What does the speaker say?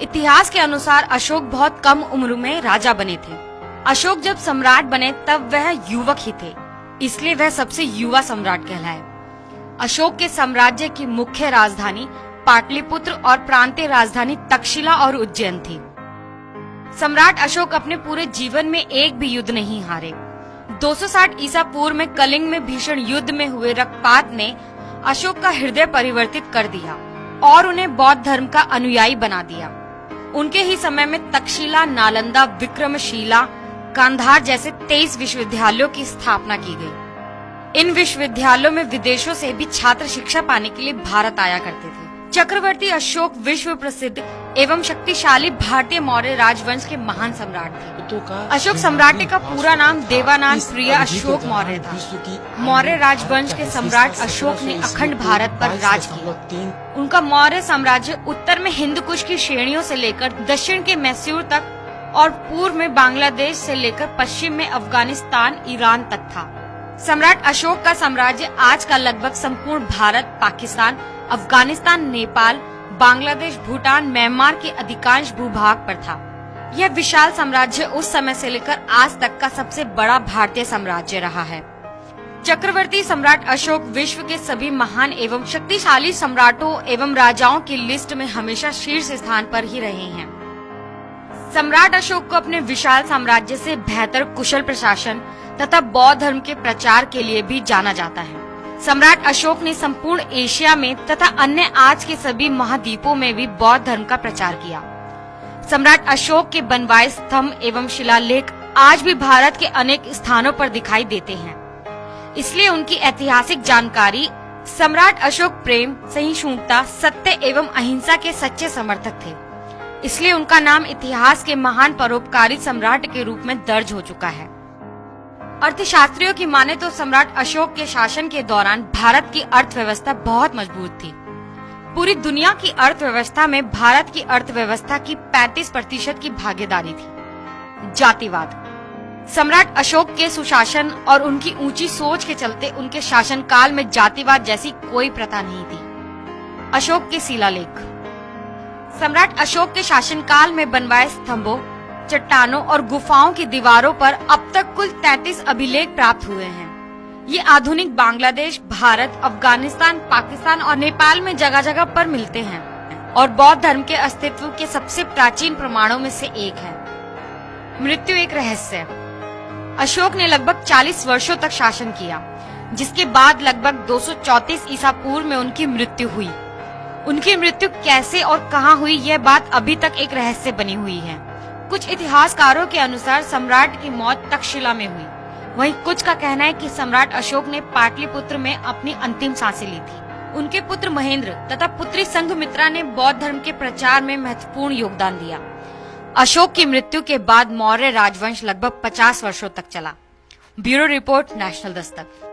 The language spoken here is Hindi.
इतिहास के अनुसार अशोक बहुत कम उम्र में राजा बने थे। अशोक जब सम्राट बने तब वह युवक ही थे, इसलिए वह सबसे युवा सम्राट कहलाए। अशोक के साम्राज्य की मुख्य राजधानी पाटलिपुत्र और प्रांतीय राजधानी तक्षशिला और उज्जैन थी। सम्राट अशोक अपने पूरे जीवन में एक भी युद्ध नहीं हारे। 260 ईसा पूर्व में कलिंग में भीषण युद्ध में हुए रक्तपात ने अशोक का हृदय परिवर्तित कर दिया और उन्हें बौद्ध धर्म का अनुयायी बना दिया। उनके ही समय में तक्षशिला, नालंदा, विक्रमशिला, गांधार जैसे 23 विश्वविद्यालयों की स्थापना की गई। इन विश्वविद्यालयों में विदेशों से भी छात्र शिक्षा पाने के लिए भारत आया करते थे। चक्रवर्ती अशोक विश्व प्रसिद्ध एवं शक्तिशाली भारतीय मौर्य राजवंश के महान सम्राट थे। अशोक सम्राट का पूरा नाम देवानंद प्रिय अशोक मौर्य था। मौर्य राजवंश के सम्राट अशोक ने अखंड भारत पर राज किया। उनका मौर्य साम्राज्य उत्तर में हिंदू कुश की श्रेणियों से लेकर दक्षिण के मैसूर तक और पूर्व में बांग्लादेश से लेकर पश्चिम में अफगानिस्तान, ईरान तक था। सम्राट अशोक का साम्राज्य आज का लगभग संपूर्ण भारत, पाकिस्तान, अफगानिस्तान, नेपाल, बांग्लादेश, भूटान, म्यांमार के अधिकांश भूभाग पर था। यह विशाल साम्राज्य उस समय से लेकर आज तक का सबसे बड़ा भारतीय साम्राज्य रहा है। चक्रवर्ती सम्राट अशोक विश्व के सभी महान एवं शक्तिशाली सम्राटों एवं राजाओं की लिस्ट में हमेशा शीर्ष स्थान पर ही रहे हैं। सम्राट अशोक को अपने विशाल साम्राज्य से बेहतर कुशल प्रशासन तथा बौद्ध धर्म के प्रचार के लिए भी जाना जाता है। सम्राट अशोक ने संपूर्ण एशिया में तथा अन्य आज के सभी महाद्वीपों में भी बौद्ध धर्म का प्रचार किया। सम्राट अशोक के बनवाए स्तंभ एवं शिलालेख आज भी भारत के अनेक स्थानों पर दिखाई देते हैं। इसलिए उनकी ऐतिहासिक जानकारी सम्राट अशोक प्रेम, सहिष्णुता, सत्य एवं अहिंसा के सच्चे समर्थक थे। इसलिए उनका नाम इतिहास के महान परोपकारी सम्राट के रूप में दर्ज हो चुका है। अर्थशास्त्रियों की माने तो सम्राट अशोक के शासन के दौरान भारत की अर्थव्यवस्था बहुत मजबूत थी। पूरी दुनिया की अर्थव्यवस्था में भारत की अर्थव्यवस्था की 35% की भागीदारी थी। जातिवाद। सम्राट अशोक के सुशासन और उनकी ऊंची सोच के चलते उनके शासनकाल में जातिवाद जैसी कोई प्रथा नहीं थी। अशोक के शिलालेख। सम्राट अशोक के शासनकाल में बनवाए स्तंभों, चट्टानों और गुफाओं की दीवारों पर अब तक कुल 33 अभिलेख प्राप्त हुए हैं। ये आधुनिक बांग्लादेश, भारत, अफगानिस्तान, पाकिस्तान और नेपाल में जगह जगह पर मिलते हैं और बौद्ध धर्म के अस्तित्व के सबसे प्राचीन प्रमाणों में से एक है। मृत्यु एक रहस्य। अशोक ने लगभग 40 वर्षों तक शासन किया, जिसके बाद लगभग 234 ईसा पूर्व में उनकी मृत्यु हुई। उनकी मृत्यु कैसे और कहां हुई, यह बात अभी तक एक रहस्य बनी हुई है। कुछ इतिहासकारों के अनुसार सम्राट की मौत तक्षशिला में हुई। वहीं कुछ का कहना है कि सम्राट अशोक ने पाटलिपुत्र में अपनी अंतिम सांसें ली थी। उनके पुत्र महेंद्र तथा पुत्री संघमित्रा ने बौद्ध धर्म के प्रचार में महत्वपूर्ण योगदान दिया। अशोक की मृत्यु के बाद मौर्य राजवंश लगभग 50 वर्षों तक चला। Bureau report, national Dastak.